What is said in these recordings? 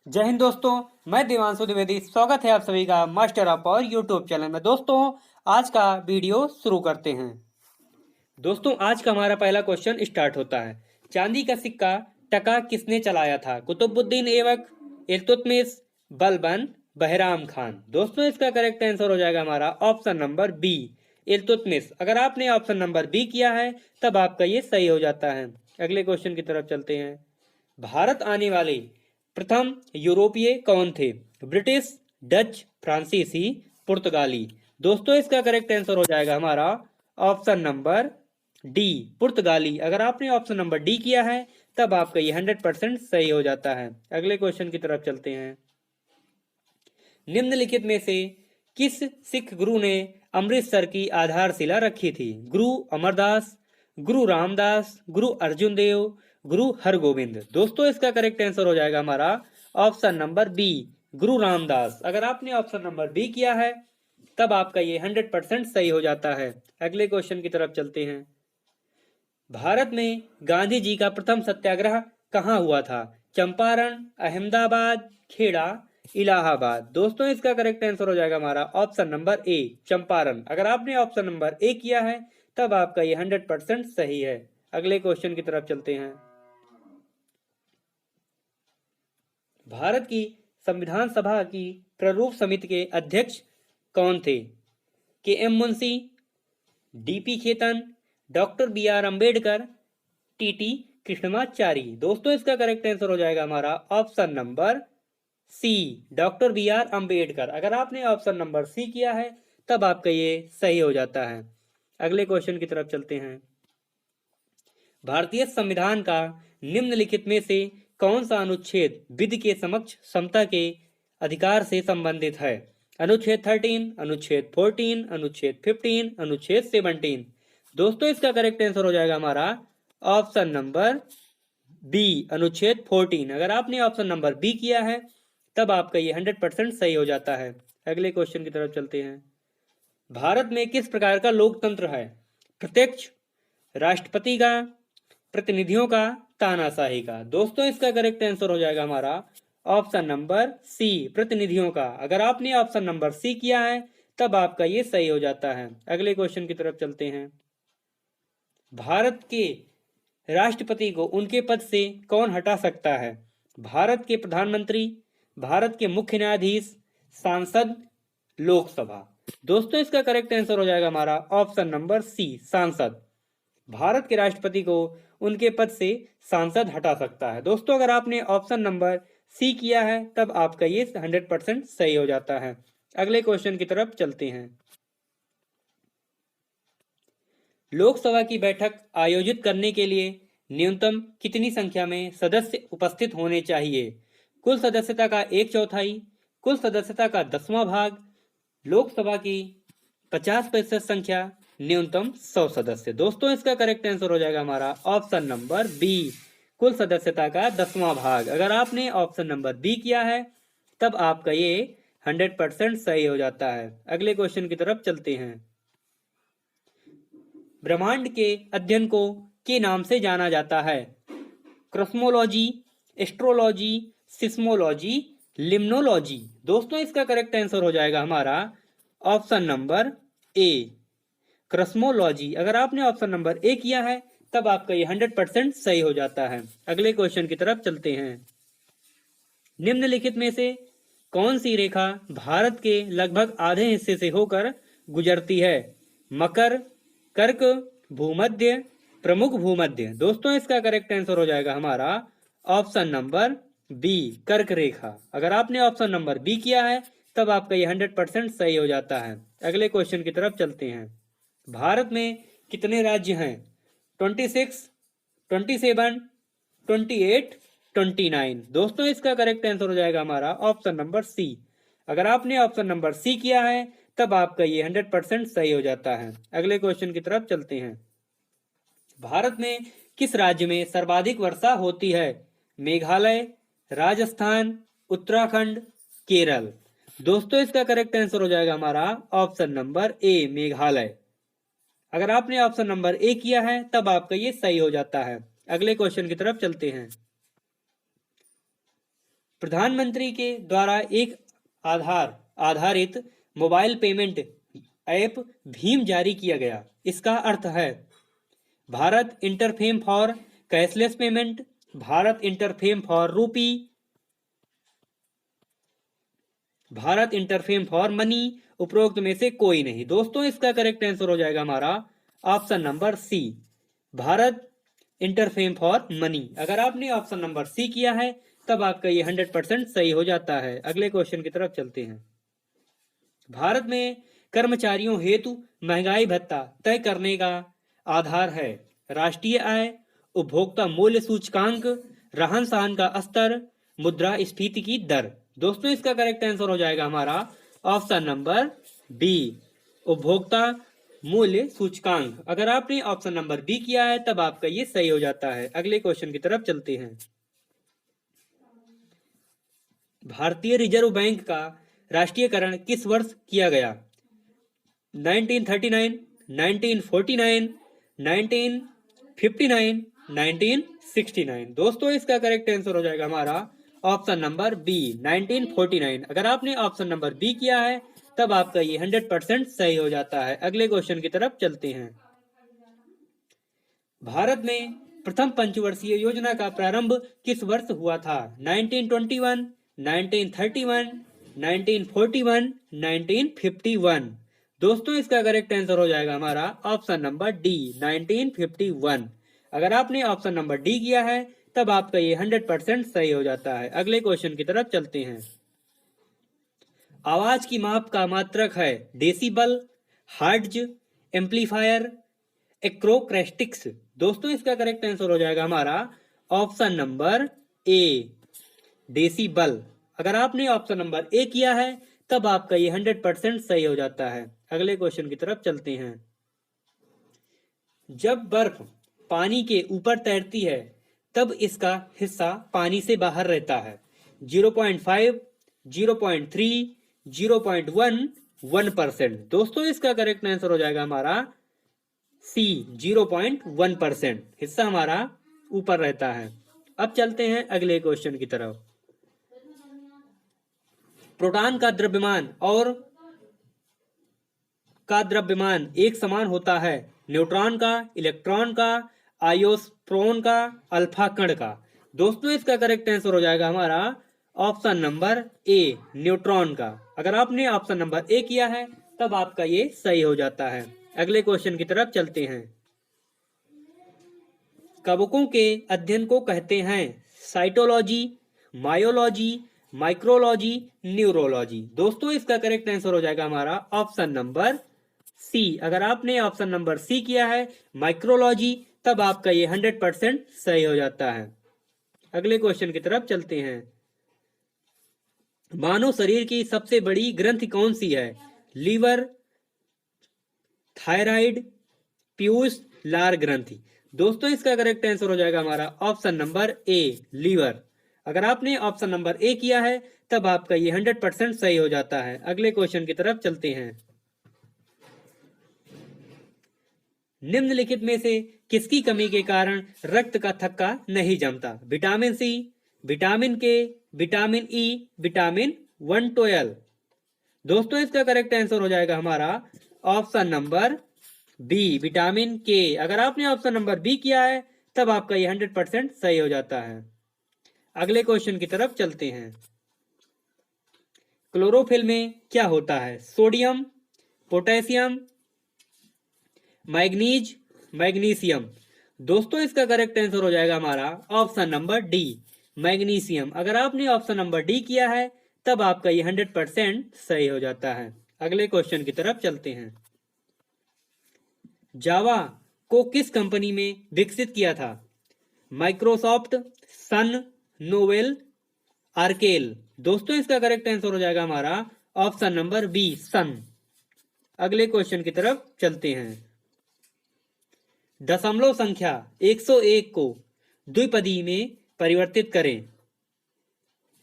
जय हिंद दोस्तों। मैं देवांशु द्विवेदी, स्वागत है आप सभी का master of power YouTube channel में। दोस्तों आज का वीडियो शुरू करते हैं। दोस्तों आज का हमारा पहला क्वेश्चन स्टार्ट होता है। चांदी का सिक्का टका किसने चलाया था? कुतुबुद्दीन ऐबक, इल्तुतमिश, बलबन, बहराम खान। दोस्तों इसका करेक्ट आंसर हो जाएगा हमारा ऑप्शन नंबर बी, इल्तुतमिश। अगर आपने ऑप्शन नंबर बी किया है तब आपका ये सही हो जाता है। अगले क्वेश्चन की तरफ चलते हैं। भारत आने वाले प्रथम यूरोपीय कौन थे? ब्रिटिश, डच, फ्रांसीसी, पुर्तगाली। दोस्तों इसका करेक्ट आंसर हो जाएगा हमारा ऑप्शन नंबर डी, पुर्तगाली। अगर आपने ऑप्शन नंबर डी किया है तब आपका ये 100% सही हो जाता है। अगले क्वेश्चन की तरफ चलते हैं। निम्नलिखित में से किस सिख गुरु ने अमृतसर की आधारशिला रखी थी? गुरु अमरदास, गुरु रामदास, गुरु अर्जुन देव, गुरु हरगोविंद। दोस्तों इसका करेक्ट आंसर हो जाएगा हमारा ऑप्शन नंबर बी, गुरु रामदास। अगर आपने ऑप्शन नंबर बी किया है तब आपका ये 100% सही हो जाता है। अगले क्वेश्चन की तरफ चलते हैं। भारत में गांधी जी का प्रथम सत्याग्रह कहाँ हुआ था? चंपारण, अहमदाबाद, खेड़ा, इलाहाबाद। दोस्तों इसका करेक्ट आंसर हो जाएगा हमारा ऑप्शन नंबर ए, चंपारण। अगर आपने ऑप्शन नंबर ए किया है तब आपका ये 100% सही है। अगले क्वेश्चन की तरफ चलते हैं। भारत की संविधान सभा की प्रारूप समिति के अध्यक्ष कौन थे? K M Munshi, DP Khaitan, doctor B R Ambedkar, TT Krishnamachari. दोस्तों इसका करेक्ट आंसर हो जाएगा हमारा option number C, doctor B R Ambedkar. अगर आपने ऑप्शन नंबर सी किया है तब आपका ये सही हो जाता है। अगले क्वेश्चन की तरफ चलते हैं। भारतीय संविधान का निम्नलिखित में से कौन सा अनुच्छेद विधि के समक्ष समता के अधिकार से संबंधित है? अनुच्छेद 13, अनुच्छेद 14, अनुच्छेद 15, अनुच्छेद 17। दोस्तों इसका करेक्ट आंसर हो जाएगा हमारा ऑप्शन नंबर बी, अनुच्छेद 14। अगर आपने ऑप्शन नंबर बी किया है तब आपका ये 100% सही हो जाता है। अगले क्वेश्चन की तरफ चलते हैं। भारत में किस प्रकार का लोकतंत्र है? प्रत्यक्ष, राष्ट्रपति का, प्रतिनिधियों का, तानाशाही का। दोस्तों इसका करेक्ट आंसर हो जाएगा हमारा ऑप्शन नंबर सी, प्रतिनिधियों का। अगर आपने ऑप्शन नंबर सी किया है तब आपका ये सही हो जाता है। अगले क्वेश्चन की तरफ चलते हैं। भारत के राष्ट्रपति को उनके पद से कौन हटा सकता है? भारत के प्रधानमंत्री, भारत के मुख्य न्यायाधीश, सांसद, लोकसभा। दोस्तों इसका करेक्ट आंसर हो जाएगा हमारा ऑप्शन नंबर सी, सांसद। भारत के राष्ट्रपति को उनके पद से सांसद हटा सकता है। दोस्तों अगर आपने ऑप्शन नंबर सी किया है तब आपका ये 100% सही हो जाता है। अगले क्वेश्चन की तरफ चलते हैं। लोकसभा की बैठक आयोजित करने के लिए न्यूनतम कितनी संख्या में सदस्य उपस्थित होने चाहिए? कुल सदस्यता का 1/4, कुल सदस्यता का 10वां भाग, लोकसभा की 50% संख्या, न्यूनतम 100 सदस्य। दोस्तों इसका करेक्ट आंसर हो जाएगा हमारा ऑप्शन नंबर बी, कुल सदस्यता का 10वां भाग। अगर आपने ऑप्शन नंबर बी किया है तब आपका ये 100% सही हो जाता है। अगले क्वेश्चन की तरफ चलते हैं। ब्रह्मांड के अध्ययन को के नाम से जाना जाता है? Cosmology, astrology, seismology, limnology. दोस्तों इसका करेक्ट आंसर हो जाएगा हमारा ऑप्शन नंबर ए, कॉस्मोलॉजी। अगर आपने ऑप्शन नंबर ए किया है तब आपका ये 100% सही हो जाता है। अगले क्वेश्चन की तरफ चलते हैं। निम्नलिखित में से कौन सी रेखा भारत के लगभग आधे हिस्से से होकर गुजरती है? मकर, कर्क, भूमध्य, प्रमुख भूमध्य। दोस्तों इसका करेक्ट आंसर हो जाएगा हमारा ऑप्शन नंबर बी, कर्क रेखा। अगर आपने ऑप्शन नंबर बी किया है तब आपका ये 100% सही हो जाता है। अगले क्वेश्चन की तरफ चलते हैं। भारत में कितने राज्य हैं? 26, 27, 28, 29। दोस्तों इसका करेक्ट आंसर हो जाएगा हमारा ऑप्शन नंबर सी। अगर आपने ऑप्शन नंबर सी किया है तब आपका ये 100% सही हो जाता है। अगले क्वेश्चन की तरफ चलते हैं। भारत में किस राज्य में सर्वाधिक वर्षा होती है? मेघालय, राजस्थान, उत्तराखंड, केरल। दोस्तों इसका करेक्ट आंसर हो जाएगा हमारा ऑप्शन नंबर ए, मेघालय। अगर आपने ऑप्शन नंबर ए किया है तब आपका ये सही हो जाता है। अगले क्वेश्चन की तरफ चलते हैं। प्रधानमंत्री के द्वारा एक आधार आधारित मोबाइल पेमेंट ऐप भीम जारी किया गया। इसका अर्थ है Bharat interface for cashless payment, Bharat interface for rupee, Bharat interface for money, उपरोक्त में से कोई नहीं। दोस्तों इसका करेक्ट आंसर हो जाएगा हमारा option number C, Bharat interface for money. अगर आपने ऑप्शन नंबर सी किया है तब आपका ये 100% सही हो जाता है। अगले क्वेश्चन की तरफ चलते हैं। भारत में कर्मचारियों हेतु महंगाई भत्ता तय करने का आधार है राष्ट्रीय आय, उपभोक्ता मूल्य सूचकांक, रहन सहन का स्तर, मुद्रास्फीति की दर। दोस्तों इसका करेक्ट आंसर हो जाएगा हमारा ऑप्शन नंबर बी, उपभोक्ता मूल्य सूचकांक। अगर आपने ऑप्शन नंबर बी किया है तब आपका ये सही हो जाता है। अगले क्वेश्चन की तरफ चलते हैं। भारतीय रिजर्व बैंक का राष्ट्रीयकरण किस वर्ष किया गया? 1939, 1949, 1959, 1969। दोस्तों इसका करेक्ट आंसर हो जाएगा हमारा ऑप्शन नंबर बी, 1949। अगर आपने ऑप्शन नंबर बी किया है तब आपका ये 100% सही हो जाता है। अगले क्वेश्चन की तरफ चलते हैं। भारत में प्रथम पंचवर्षीय योजना का प्रारंभ किस वर्ष हुआ था? 1921, 1931, 1941, 1951। दोस्तों इसका करेक्ट आंसर हो जाएगा हमारा ऑप्शन नंबर डी, 1951। अगर आपने ऑप्शन नंबर डी किया है तब आपका ये 100% सही हो जाता है। अगले क्वेश्चन की तरफ चलते हैं। आवाज की माप का मात्रक है डेसिबल, हर्ट्ज, एम्पलीफायर, एक्रोक्रैस्टिक्स। दोस्तों इसका करेक्ट आंसर हो जाएगा हमारा ऑप्शन नंबर ए, डेसिबल। अगर आपने ऑप्शन नंबर ए किया है तब आपका ये 100% सही हो जाता है। अगले क्वेश्चन की तरफ चलते हैं। जब बर्फ पानी के ऊपर तैरती है तब इसका हिस्सा पानी से बाहर रहता है। 0.5, 0.3, 0.1, 1%। दोस्तों इसका करेक्ट आंसर हो जाएगा हमारा सी, 0.1%। हिस्सा हमारा ऊपर रहता है। अब चलते हैं अगले क्वेश्चन की तरफ। प्रोटॉन का द्रव्यमान एक समान होता है न्यूट्रॉन का, इलेक्ट्रॉन का, आयोस्ट्रोन का, अल्फा कण का। दोस्तों इसका करेक्ट आंसर हो जाएगा हमारा ऑप्शन नंबर ए, न्यूट्रॉन का। अगर आपने ऑप्शन नंबर ए किया है तब आपका ये सही हो जाता है। अगले क्वेश्चन की तरफ चलते हैं। कवकों के अध्ययन को कहते हैं साइटोलॉजी, मायोलॉजी, माइक्रोलॉजी, न्यूरोलॉजी। दोस्तों इसका करेक्ट आंसर हो जाएगा हमारा ऑप्शन नंबर सी। अगर आपने ऑप्शन नंबर सी किया है माइक्रोलॉजी तब आपका ये 100% सही हो जाता है। अगले क्वेश्चन की तरफ चलते हैं। मानव शरीर की सबसे बड़ी ग्रंथि कौन सी है? लीवर, थायराइड, पीयूष, लार ग्रंथि। दोस्तों इसका करेक्ट आंसर हो जाएगा हमारा ऑप्शन नंबर ए, लीवर। अगर आपने ऑप्शन नंबर ए किया है तब आपका ये 100% सही हो जाता है। अगले क्वेश्चन की तरफ चलते हैं। निम्नलिखित में से किसकी कमी के कारण रक्त का थक्का नहीं जमता? विटामिन सी, विटामिन के, विटामिन ई, विटामिन 112। दोस्तों इसका करेक्ट आंसर हो जाएगा हमारा ऑप्शन नंबर बी, विटामिन के। अगर आपने ऑप्शन नंबर बी किया है तब आपका ये 100% सही हो जाता है। अगले क्वेश्चन की तरफ चलते हैं। क्लोरोफिल में क्या होता है? Sodium, potassium, manganese, magnesium. दोस्तों इसका करेक्ट आंसर हो जाएगा हमारा ऑप्शन नंबर डी, मैग्नीशियम। अगर आपने ऑप्शन नंबर डी किया है तब आपका ये 100% सही हो जाता है। अगले क्वेश्चन की तरफ चलते हैं। जावा को किस कंपनी में विकसित किया था? माइक्रोसॉफ्ट, सन, नोवेल, आर्केल। दोस्तों इसका करेक्ट आंसर हो जाएगा हमारा ऑप्शन नंबर बी, सन। अगले क्वेश्चन की तरफ चलते हैं। दशमलव संख्या 101 को द्विपदी में परिवर्तित करें।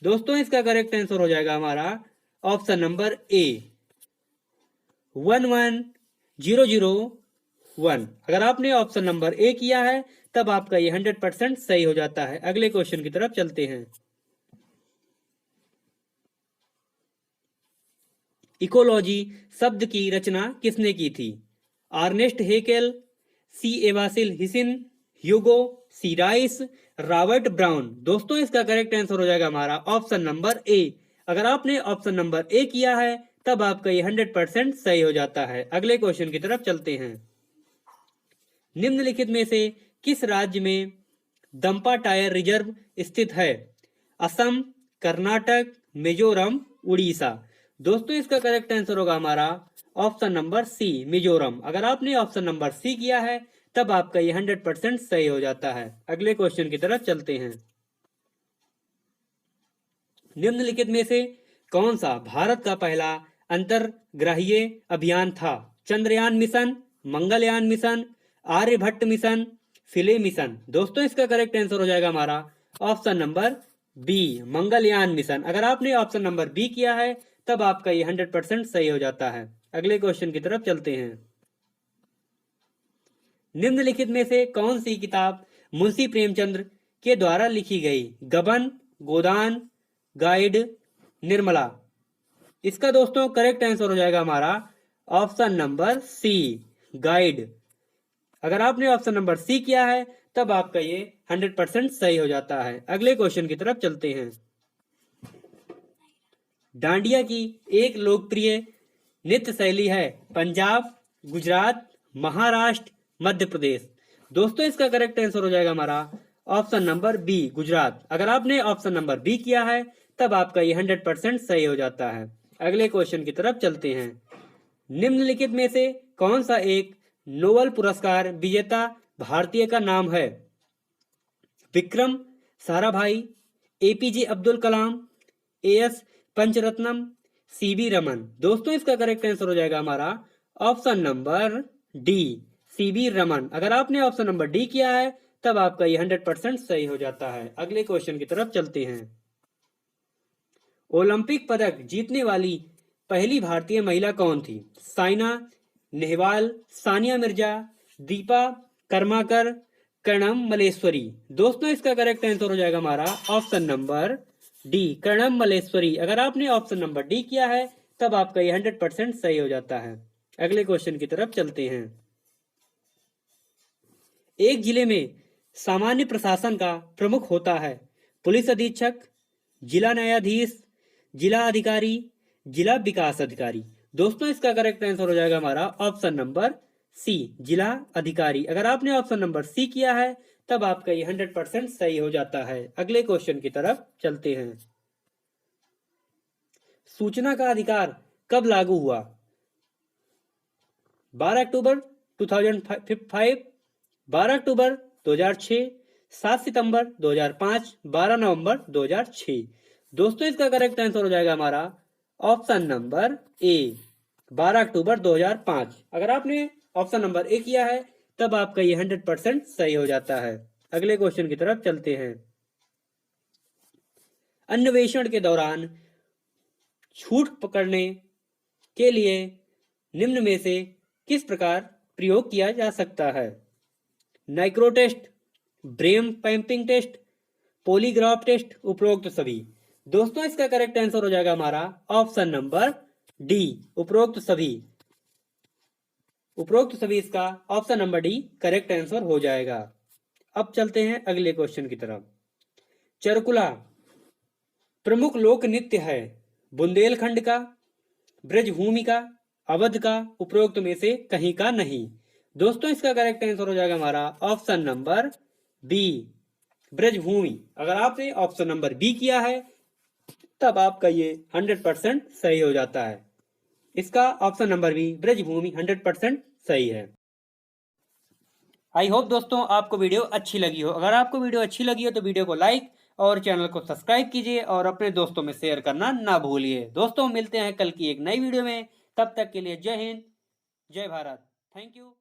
दोस्तों इसका करेक्ट आंसर हो जाएगा हमारा ऑप्शन नंबर ए, 11001। अगर आपने ऑप्शन नंबर ए किया है तब आपका ये 100% सही हो जाता है। अगले क्वेश्चन की तरफ चलते हैं। इकोलॉजी शब्द की रचना किसने की थी? आर्नेस्ट हेकेल, सी एवासिल हिसिन, ह्यूगो, सी राइस, रॉबर्ट ब्राउन। दोस्तों इसका करेक्ट आंसर हो जाएगा हमारा ऑप्शन नंबर ए। अगर आपने ऑप्शन नंबर ए किया है तब आपका ये 100% सही हो जाता है। अगले क्वेश्चन की तरफ चलते हैं। निम्नलिखित में से किस राज्य में दंपा टायर रिजर्व स्थित है? असम, कर्नाटक, मिजोरम, उड़ीसा। दोस्तों इसका करेक्ट आंसर होगा हमारा ऑप्शन नंबर सी, मिजोरम। अगर आपने ऑप्शन नंबर सी किया है तब आपका ये 100% सही हो जाता है। अगले क्वेश्चन की तरफ चलते हैं। निम्नलिखित में से कौन सा भारत का पहला अंतरग्राहीय अभियान था? Chandrayaan mission, Mangalyaan mission, Aryabhata mission, Philae mission. दोस्तों इसका करेक्ट आंसर हो जाएगा हमारा option number B, Mangalyaan mission. अगर आपने ऑप्शन नंबर बी किया है तब आपका ये 100% सही हो जाता है। अगले क्वेश्चन की तरफ चलते हैं। निम्नलिखित में से कौन सी किताब मुंशी प्रेमचंद्र के द्वारा लिखी गई? गबन, गोदान, गाइड, निर्मला। इसका दोस्तों करेक्ट आंसर हो जाएगा हमारा ऑप्शन नंबर सी, गाइड। अगर आपने ऑप्शन नंबर सी किया है तब आपका ये 100% सही हो जाता है। अगले क्वेश्चन की तरफ चलते हैं। डांडिया की एक लोकप्रिय नृत्य शैली है पंजाब, गुजरात, महाराष्ट्र, मध्य प्रदेश। दोस्तों इसका करेक्ट आंसर हो जाएगा हमारा ऑप्शन नंबर बी, गुजरात। अगर आपने ऑप्शन नंबर बी किया है तब आपका ये 100% सही हो जाता है। अगले क्वेश्चन की तरफ चलते हैं। निम्नलिखित में से कौन सा एक नोबेल पुरस्कार विजेता भारतीय का नाम है? Vikram Sarabhai, APJ Abdul Kalam, as Pancharatnam, CV Raman. दोस्तों इसका करेक्ट आंसर हो जाएगा हमारा option number D, CV Raman. अगर आपने ऑप्शन नंबर डी किया है तब आपका ये 100% सही हो जाता है। अगले क्वेश्चन की तरफ चलते हैं। ओलंपिक पदक जीतने वाली पहली भारतीय महिला कौन थी? साइना नेहवाल, सानिया मिर्जा, दीपा कर्माकर, कर्णम मलेश्वरी। दोस्तों इसका करेक्ट आंसर हो जाएगा हमारा option number D, Karnam Malleswari. अगर आपने ऑप्शन नंबर डी किया है तब आपका ये 100% सही हो जाता है। अगले क्वेश्चन की तरफ चलते हैं। एक जिले में सामान्य प्रशासन का प्रमुख होता है पुलिस अधीक्षक, जिला न्यायाधीश, जिला अधिकारी, जिला विकास अधिकारी। दोस्तों इसका करेक्ट आंसर हो जाएगा हमारा ऑप्शन नंबर सी, जिला अधिकारी। अगर आपने ऑप्शन नंबर सी किया है तब आपका ये 100% सही हो जाता है। अगले क्वेश्चन की तरफ चलते हैं। सूचना का अधिकार कब लागू हुआ? 12 अक्टूबर 2005, 12 अक्टूबर 2006, 7 सितंबर 2005, 12 नवंबर 2006। दोस्तों इसका करेक्ट आंसर हो जाएगा हमारा ऑप्शन नंबर ए, 12 अक्टूबर 2005। अगर आपने ऑप्शन नंबर ए किया है तब आपका ये 100% सही हो जाता है। अगले क्वेश्चन की तरफ चलते हैं। अन्वेषण के दौरान छूट पकड़ने के लिए निम्न में से किस प्रकार प्रयोग किया जा सकता है? नाइक्रो test, brain mapping test, polygraph test, उपरोक्त सभी। दोस्तों इसका करेक्ट आंसर हो जाएगा हमारा ऑप्शन नंबर डी, उपरोक्त सभी। उपरोक्त सभी इसका option number D correct answer हो जाएगा। अब चलते हैं अगले क्वेश्चन की तरफ। चरकुला प्रमुख लोक नृत्य है बुंदेलखंड का, ब्रजभूमि का, अवध का, उपरोक्त में से कहीं का नहीं। दोस्तों इसका करेक्ट आंसर हो जाएगा हमारा ऑप्शन नंबर बी, ब्रजभूमि। अगर आपने ऑप्शन नंबर बी किया है तब आपका ये 100% सही हो जाता है। इसका ऑप्शन नंबर बी, ब्रजभूमि 100% सही है। आई होप दोस्तों आपको वीडियो अच्छी लगी हो। अगर आपको वीडियो अच्छी लगी हो तो वीडियो को लाइक और चैनल को सब्सक्राइब कीजिए और अपने दोस्तों में शेयर करना ना भूलिए। दोस्तों मिलते हैं कल की एक नई वीडियो में, तब तक के लिए जय हिंद, जय भारत। Thank you.